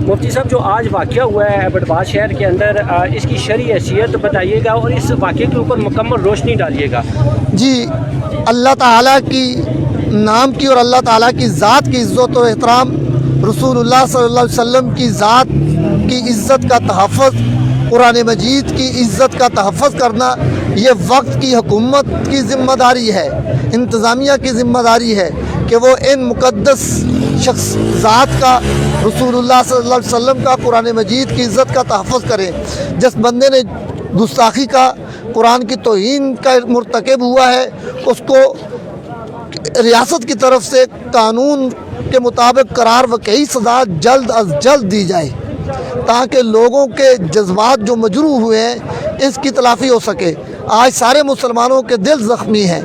मुफ्ती साहब, जो आज वाक़या हुआ है एबटाबाद शहर के अंदर, इसकी शरई हैसियत बताइएगा और इस वाक़े के ऊपर मुकम्मल रोशनी डालिएगा। जी, अल्लाह ताला की नाम की और अल्लाह ताला की ज़ात की इज़्ज़त और एहतराम, रसूलुल्लाह सल्लल्लाहु अलैहि वसल्लम की ज़ात की इज़्ज़त का तहफ़्फ़ुज़, कुरान मजीद की इज़्ज़त का तहफ़्फ़ुज़ करना ये वक्त की हुकूमत की ज़िम्मेदारी है, इंतज़ामिया की ज़िम्मेदारी है कि वो इन मुक़द्दस शख्स ज़ात का, रसूलुल्लाह सल्लल्लाहु अलैहि वसल्लम का, कुरान मजीद की इज़्ज़त का तहफ़्फ़ुज़ करें। जिस बंदे ने गुस्ताखी का, कुरान की तौहीन का मुर्तकिब हुआ है, उसको रियासत की तरफ से कानून के मुताबिक करार वक़ई सज़ा जल्द अज जल्द दी जाए, ताकि लोगों के जज्बात जो मजरूह हुए हैं इसकी तलाफ़ी हो सके। आज सारे मुसलमानों के दिल ज़ख्मी हैं,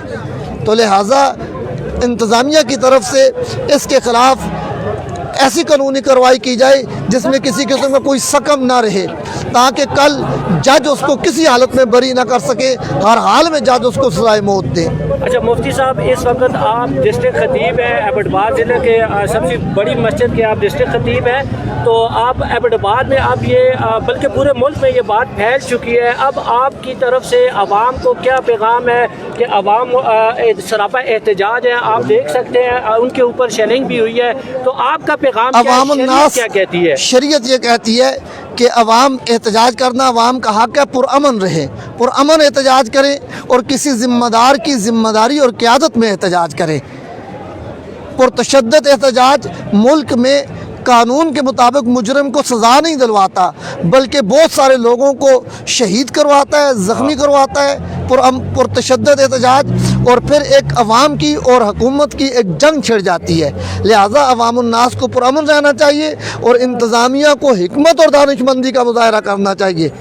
तो लिहाजा इंतज़ामिया की तरफ से इसके ख़िलाफ़ ऐसी कानूनी कार्रवाई की जाए जिसमें किसी किस्म का कोई सकम ना रहे, ताकि कल जज उसको किसी हालत में बरी ना कर सके, हर हाल में जज उसको सज़ाए मौत दे। अच्छा मुफ्ती साहब, इस वक्त आप डिस्ट्रिक्ट खतीब हैं एबटाबाद ज़िले के सबसे बड़ी मस्जिद के आप डिस्ट्रिक्ट खतीब हैं, तो आप एबटाबाद में अब ये बल्कि पूरे मुल्क में ये बात फैल चुकी है, अब आपकी तरफ से आवाम को क्या पैगाम है कि आवाम सरापा एहतजाज है, आप देख सकते हैं उनके ऊपर शेलिंग भी हुई है, तो आपका पैगाम क्या कहती है? शरीयत ये कहती है कि अवाम एहतजाज करना अवाम का हक़ है, पुरअमन रहे, पुरअमन एहतजाज करें और किसी ज़िम्मेदार की ज़िम्मेदारी और क़यादत में एहतजाज करें। पुरतशद्दद एहतजाज मुल्क में कानून के मुताबिक मुजरिम को सज़ा नहीं दिलवाता, बल्कि बहुत सारे लोगों को शहीद करवाता है, ज़ख्मी करवाता है। पुरतशद्दद एहतजाज और फिर एक अवाम की और हुकूमत की एक जंग छिड़ जाती है। लिहाजा अवामुन्नास को पुरअमन रहना चाहिए और इंतज़ामिया को हिकमत और दानिशमंदी का मुज़ाहरा करना चाहिए।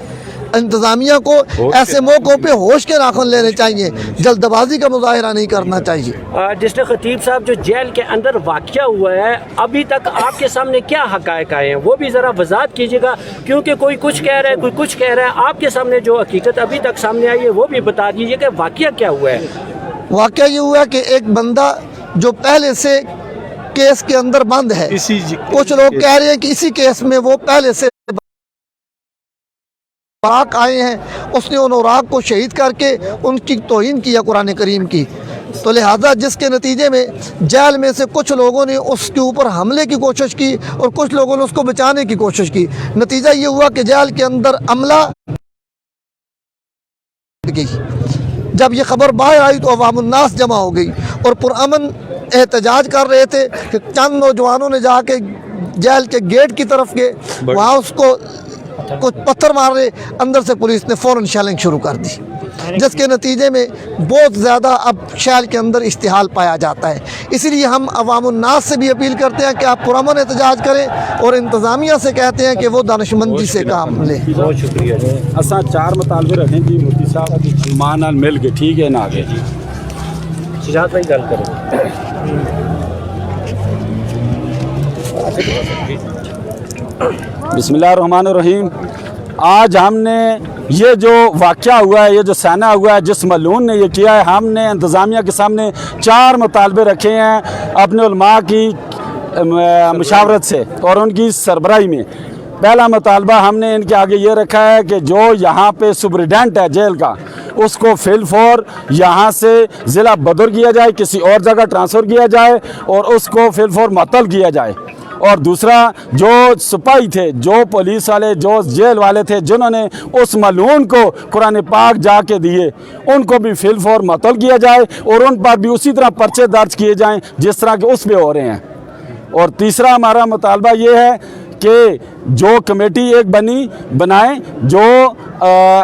इंतज़ामिया को ऐसे मौक़ों पे होश के नाखुन लेने चाहिए, जल्दबाजी का मुज़ाहरा नहीं करना चाहिए। डिस्ट्रिक्ट खतीब साहब, जो जेल के अंदर वाक़या हुआ है, अभी तक आपके सामने क्या हक़ाइक़ आए हैं वो भी ज़रा वज़ाहत कीजिएगा, क्योंकि कोई कुछ कह रहा है, कोई कुछ कह रहा है। आपके सामने जो हकीकत अभी तक सामने आई है वो भी बता दीजिए कि वाक़या क्या हुआ है। वाक़या ये हुआ कि एक बंदा जो पहले से केस के अंदर बंद है, कुछ लोग कह रहे हैं कि इसी केस में वो पहले से औराक आए हैं, उसने उन औराक को शहीद करके उनकी तौहीन किया कुरान करीम की, तो लिहाजा जिसके नतीजे में जेल में से कुछ लोगों ने उसके ऊपर हमले की कोशिश की और कुछ लोगों ने उसको बचाने की कोशिश की। नतीजा ये हुआ कि जेल के अंदर अमला गई। जब ये खबर बाहर आई तो अवामुन्नास जमा हो गई और पुरअमन एहतजाज कर रहे थे कि चंद नौजवानों ने जाके जेल के गेट की तरफ गए, वहाँ उसको कुछ पत्थर मार रहे, अंदर से पुलिस ने फ़ौरन शेलिंग शुरू कर दी, जिसके नतीजे में बहुत ज़्यादा अब शहर के अंदर इश्तिहाल पाया जाता है। इसीलिए हम अवामुन्नास से भी अपील करते हैं कि आप पुरअमन एहतजाज करें और इंतज़ामिया से कहते हैं कि वो दानिशमंदी से काम लें। बहुत शुक्रिया जी। असा 4 मुतालबे रखें जी मुफ्ती साहब मां नाल मिल के, ठीक है ना? आगे जी शिजात भाई गल करें। बिस्मिल्लाहिर्रहमानिर्रहीम। आज हमने ये जो वाक़या हुआ है, ये जो सैना हुआ है, जिस मलून ने ये किया है, हमने इंतज़ामिया के सामने 4 मुतालबे रखे हैं अपने उलमा की मुशावरत से और उनकी सरबराही में। पहला मुतालबा हमने इनके आगे ये रखा है कि जो यहाँ पे सुपरिटेंडेंट है जेल का, उसको फिलफौर यहाँ से ज़िला बदर किया जाए, किसी और जगह ट्रांसफ़र किया जाए और उसको फिलफौर मअतल किया जाए। और दूसरा, जो सिपाही थे, जो पुलिस वाले, जो जेल वाले थे, जिन्होंने उस मलून को कुरान पाक जाके दिए, उनको भी फिलफौर मअतल किया जाए और उन पर भी उसी तरह पर्चे दर्ज किए जाएं जिस तरह के उस पे हो रहे हैं। और तीसरा हमारा मुतालबा ये है कि जो कमेटी एक बनाए, जो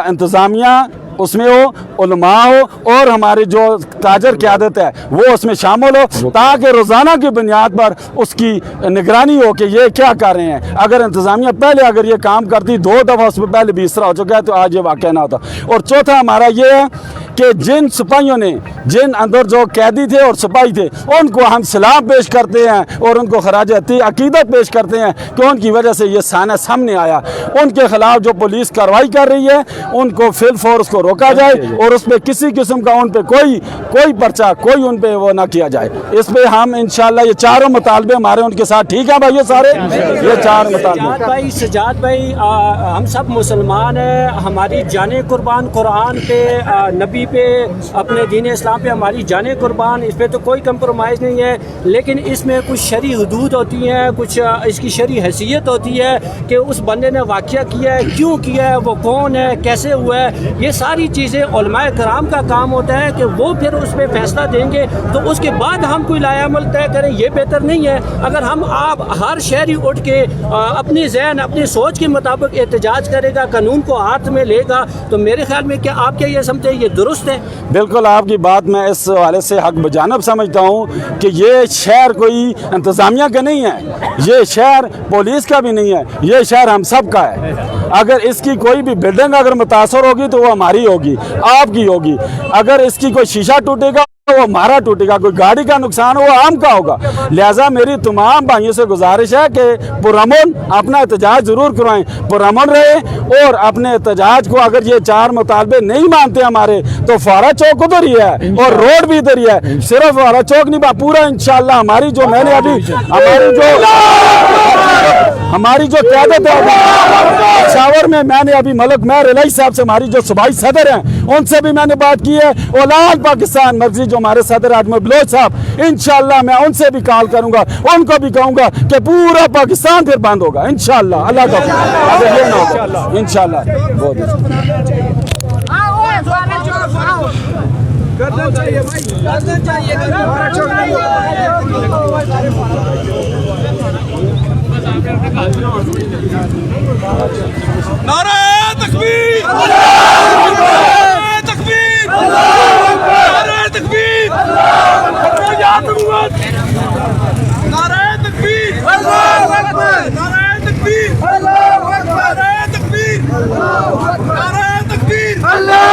इंतज़ामिया उसमें हो, उलमा हो और हमारी जो ताजर क़यादत है वो उसमें शामिल हो, ताकि रोज़ाना की बुनियाद पर उसकी निगरानी हो कि ये क्या कर रहे हैं। अगर इंतज़ामिया पहले अगर ये काम करती, 2 दफ़ा उस पर पहले भी इस तरह हो चुका है, तो आज ये वाक़या ना होता। और चौथा हमारा ये है کہ جن سپاہیوں نے جن اندر جو قیدی تھے اور سپاہی تھے ان کو ہم سلام پیش کرتے ہیں اور ان کو خراج عقیدت پیش کرتے ہیں کہ ان کی وجہ سے یہ سانحہ سامنے آیا. ان کے خلاف جو پولیس کارروائی کر رہی ہے ان کو فی الفور اس کو روکا جائے اور اس پہ کسی قسم کا ان پہ کوئی پرچہ کوئی ان پہ وہ نہ کیا جائے. اس پہ ہم انشاءاللہ یہ چاروں مطالبے ہمارے ان کے ساتھ ٹھیک ہیں بھائیو سارے یہ چار مطالبے. سجاد بھائی ہم سب مسلمان ہیں, ہماری جانیں قربان قرآن پہ, نبی پہ, اپنے دین اسلام پہ ہماری جانیں قربان, اس پہ تو کوئی کمپرومائز نہیں ہے. لیکن اس میں کچھ شرعی حدود ہوتی ہیں, کچھ اس کی شرعی حیثیت ہوتی ہے کہ اس بندے نے واقعہ کیا ہے, کیوں کیا ہے, وہ کون ہے, کیسے ہوا ہے. یہ ساری چیزیں علماء کرام کا کام ہوتا ہے کہ وہ پھر اس پہ فیصلہ دیں گے, تو اس کے بعد ہم کوئی لائحہ عمل طے کریں. یہ بہتر نہیں ہے اگر آپ ہر شہری اٹھ کے اپنی ذہن اپنی سوچ کے مطابق احتجاج کرے گا, قانون کو ہاتھ میں لے گا, تو میرے خیال میں کیا آپ کیا یہ سمجھتے ہیں یہ درست ہے؟ بالکل آپ کی بات میں اس حوالے سے حق بجانب سمجھتا ہوں کہ یہ شہر کوئی انتظامیہ کا نہیں ہے, یہ شہر پولیس کا بھی نہیں ہے, یہ شہر ہم سب کا ہے. اگر اس کی کوئی بھی بلڈنگ اگر متاثر ہوگی تو وہ ہماری ہوگی, آپ کی ہوگی. اگر اس کی کوئی شیشہ ٹوٹے گا وہ ہمارا ٹوٹے گا, کوئی گاڑی کا نقصان ہو وہ عام کا ہوگا. لہٰذا میری تمام بھائیوں سے گزارش ہے کہ پرامن اپنا احتجاج ضرور کروائیں, پرامن رہے اور اپنے احتجاج کو اگر یہ چار مطالبے نہیں مانتے ہمارے تو فارا چوک ادھر ہی ہے اور روڈ بھی ادھر ہی ہے, صرف فارا چوک نہیں پورا انشاءاللہ. ہماری جو میں نے ابھی ہماری جو قیادت ہے پشاور میں نے ابھی ملک مہر الہی صاحب سے, ہماری جو صوبائی صدر ہیں ان سے بھی میں نے بات کی ہے, اور لال پاکستان مرکزی جو ہمارے صدر آدم بلوچ صاحب, انشاءاللہ میں ان سے بھی کال کروں گا, ان کو بھی کہوں گا کہ پورا پاکستان پھر بند ہوگا انشاءاللہ. اللہ کا انشاءاللہ. نعرہ تکبیر, نعرہ تکبیر, نعرہ تکبیر, نعرہ تکبیر, اللہ اکبر, نعرہ تکبیر, اللہ اکبر, نعرہ تکبیر, نعرہ تکبیر, اللہ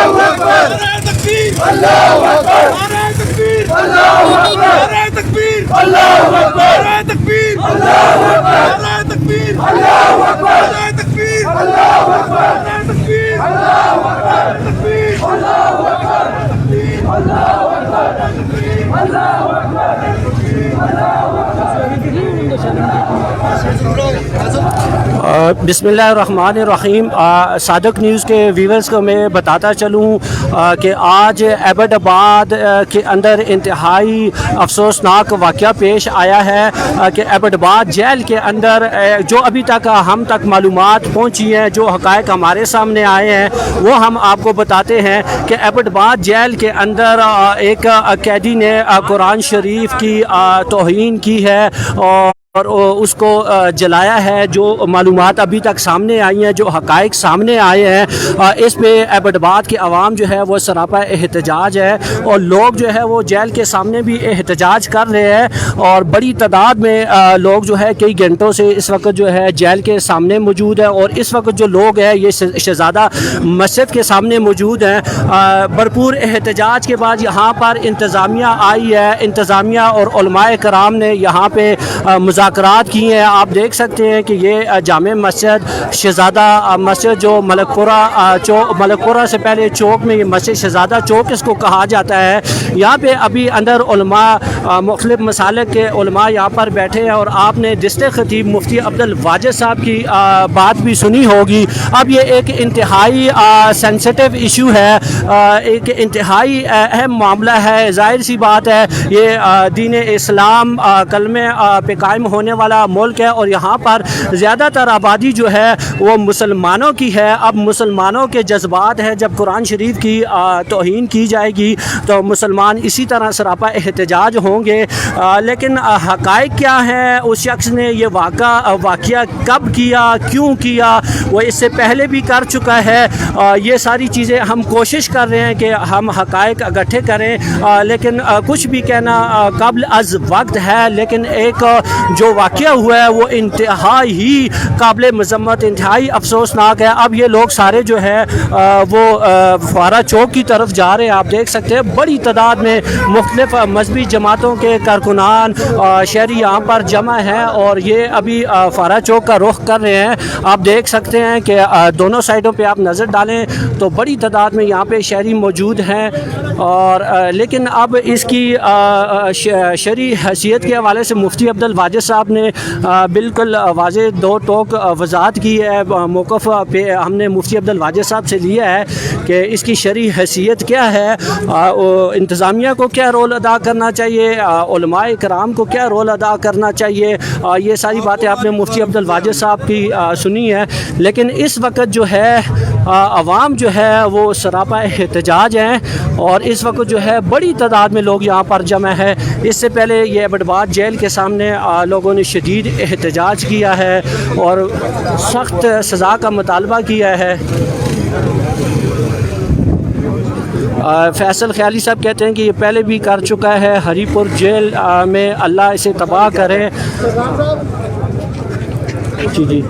اکبر, نعرہ تکبیر, اللہ اکبر, نعرہ تکبیر, اللہ اکبر, نعرہ تکبیر, اللہ اکبر, نعرہ تکبیر, اللہ اکبر, نعرہ تکبیر, اللہ اکبر, نعرہ تکبیر, اللہ اکبر, نعرہ تکبیر, اللہ اکبر, تکبیر, اللہ اکبر, تکبیر, اللہ اکبر, تکبیر, اللہ اکبر, تکبیر, اللہ بسم اللہ الرحمن الرحیم. صادق نیوز کے ویورز کو میں بتاتا چلوں کہ آج ایبٹ آباد کے اندر انتہائی افسوسناک واقعہ پیش آیا ہے کہ ایبٹ آباد جیل کے اندر جو ابھی تک ہم تک معلومات پہنچی ہیں, جو حقائق ہمارے سامنے آئے ہیں وہ ہم آپ کو بتاتے ہیں کہ ایبٹ آباد جیل کے اندر ایک قیدی نے قرآن شریف کی توہین کی ہے اور اس کو جلایا ہے. جو معلومات ابھی تک سامنے آئی ہیں, جو حقائق سامنے آئے ہیں, اس پہ ایبٹ آباد کی عوام جو ہے وہ سراپا احتجاج ہے, اور لوگ جو ہے وہ جیل کے سامنے بھی احتجاج کر رہے ہیں, اور بڑی تعداد میں لوگ جو ہے کئی گھنٹوں سے اس وقت جو ہے جیل کے سامنے موجود ہے. اور اس وقت جو لوگ ہیں یہ شہزادہ مسجد کے سامنے موجود ہیں. بھرپور احتجاج کے بعد یہاں پر انتظامیہ آئی ہے, انتظامیہ اور علماء کرام نے یہاں پہ مذاکرات کی ہیں. آپ دیکھ سکتے ہیں کہ یہ جامع مسجد شہزادہ مسجد جو ملک پورہ سے پہلے چوک میں, یہ مسجد شہزادہ چوک اس کو کہا جاتا ہے. یہاں پہ ابھی اندر علماء مختلف مسالک کے علماء یہاں پر بیٹھے ہیں, اور آپ نے ڈسٹرکٹ خطیب مفتی عبدالواجد صاحب کی بات بھی سنی ہوگی. اب یہ ایک انتہائی سینسٹیو ایشو ہے, ایک انتہائی اہم معاملہ ہے. ظاہر سی بات ہے یہ دین اسلام کلمے پہ قائم ہونے والا ملک ہے, اور یہاں پر زیادہ تر آبادی جو ہے وہ مسلمانوں کی ہے. اب مسلمانوں کے جذبات ہیں, جب قرآن شریف کی توہین کی جائے گی تو مسلمان اسی طرح سراپا احتجاج ہوں گے. لیکن حقائق کیا ہیں, اس شخص نے یہ واقعہ کب کیا, کیوں کیا, وہ اس سے پہلے بھی کر چکا ہے. یہ ساری چیزیں ہم کوشش کر رہے ہیں کہ ہم حقائق اکٹھے کریں, لیکن کچھ بھی کہنا قبل از وقت ہے. لیکن ایک जो वाक़या हुआ है वो इंतहाई ही काबिल मज़म्मत, इंतहाई अफसोसनाक है। अब ये लोग सारे जो है वो फुहारा चौक की तरफ जा रहे हैं। आप देख सकते हैं बड़ी तादाद में मुख्तलिफ मजहबी जमातों के कारकुनान शहरी यहाँ पर जमा हैं और ये अभी फुहारा चौक का रुख कर रहे हैं। आप देख सकते हैं कि दोनों साइडों पे आप नज़र डालें तो बड़ी तादाद में यहाँ पे शहरी मौजूद हैं। और लेकिन अब इसकी शरई हैसियत के हवाले से मुफ्ती अब्दुल वाजिद साहब ने बिल्कुल वाज़ेह दो टोक वजाहत की है। मौक़िफ़ पे हमने मुफ्ती अब्दुल वाजिद साहब से लिया है कि इसकी शरई हैसियत क्या है, इंतज़ामिया को क्या रोल अदा करना चाहिए, उलमाए इकराम को क्या रोल अदा करना चाहिए। ये सारी बातें आपने मुफ्ती अब्दुल वाजिद साहब की सुनी है। लेकिन इस वक्त जो है अवाम जो है वो सरापा एहतजाज हैं और इस वक्त जो है बड़ी तादाद में लोग यहाँ पर जमा है। इससे पहले ये एबटबाद जेल के सामने लोगों ने शदीद एहतजाज किया है और सख्त सज़ा का मुतालबा किया है। फैसल ख्याली साहब कहते हैं कि ये पहले भी कर चुका है हरीपुर जेल में, अल्लाह इसे तबाह करे। जी जी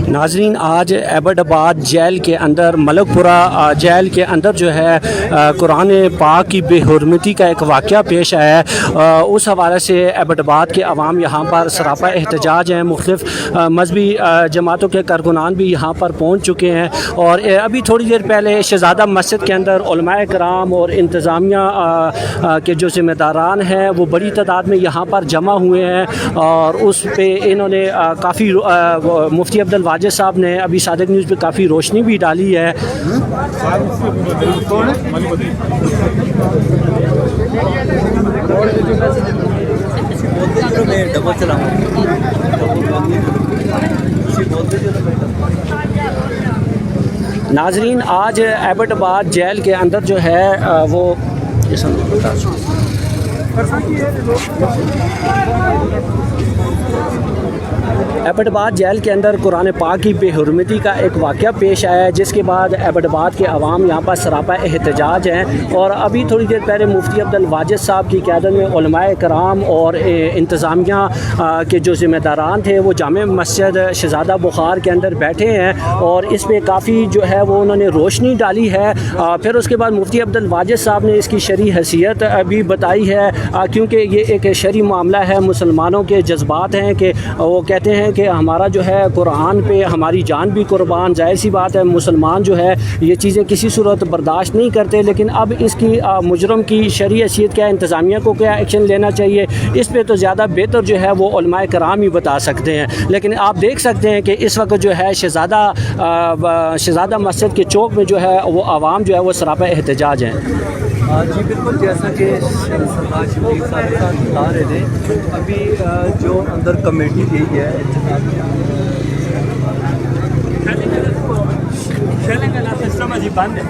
नाज़रीन, आज एबटाबाद जेल के अंदर, मलकपुरा जेल के अंदर जो है कुरान पाक की बेहुरमती का एक वाक़या पेश आया है। उस हवाले से एबटाबाद के अवाम यहाँ पर सरापा एहतजाज हैं। मुख्तलिफ मजहबी जमातों के कारकुनान भी यहाँ पर पहुँच चुके हैं और अभी थोड़ी देर पहले शहज़ादा मस्जिद के अंदर उलमाए कराम और इंतज़ामिया के जो ज़िम्मेदारान हैं वो बड़ी तादाद में यहाँ पर जमा हुए हैं और उस पे इन्होंने काफ़ी मुफ्ती अब्दुल वाजिद साहब ने अभी सादिक न्यूज़ पे काफ़ी रोशनी भी डाली है। नाजरीन, आज एबटाबाद जेल के अंदर जो है वो एबटाबाद जेल के अंदर कुरान पाक की बेहुरमती का एक वाक़या पेश आया है, जिसके बाद एबटाबाद के अवाम यहाँ पर सरापा एहतजाज हैं। और अभी थोड़ी देर पहले मुफ्ती अब्दुल वाजिद साहब की क़यादत में उलमाए कराम और इंतज़ामिया के जो ज़िम्मेदारान थे वो जामे मस्जिद शहज़ादा बुखार के अंदर बैठे हैं और इस पर काफ़ी जो है वो उन्होंने रोशनी डाली है। फिर उसके बाद मुफ्ती अब्दुल वाजिद साहब ने इसकी शरई हैसियत भी बताई है, क्योंकि ये एक शरई मामला है। मुसलमानों के जज्बात हैं कि वो कहते हैं कि हमारा जो है कुरान पे हमारी जान भी कुर्बान। ज़ाहिर सी बात है मुसलमान जो है ये चीज़ें किसी सूरत बर्दाश्त नहीं करते। लेकिन अब इसकी मुजरम की शरई हैसियत क्या, इंतज़ामिया को क्या एक्शन लेना चाहिए, इस पे तो ज़्यादा बेहतर जो है वो उलमाए कराम ही बता सकते हैं। लेकिन आप देख सकते हैं कि इस वक्त जो है शहज़ादा मस्जिद के चौक में जो है वो आवाम जो है वो सरापा एहतजाज हैं। जी बिल्कुल, जैसा कि सरदार शफीक साहब बता रहे थे, अभी जो अंदर कमेटी गई है सिस्टम अजी बंद है।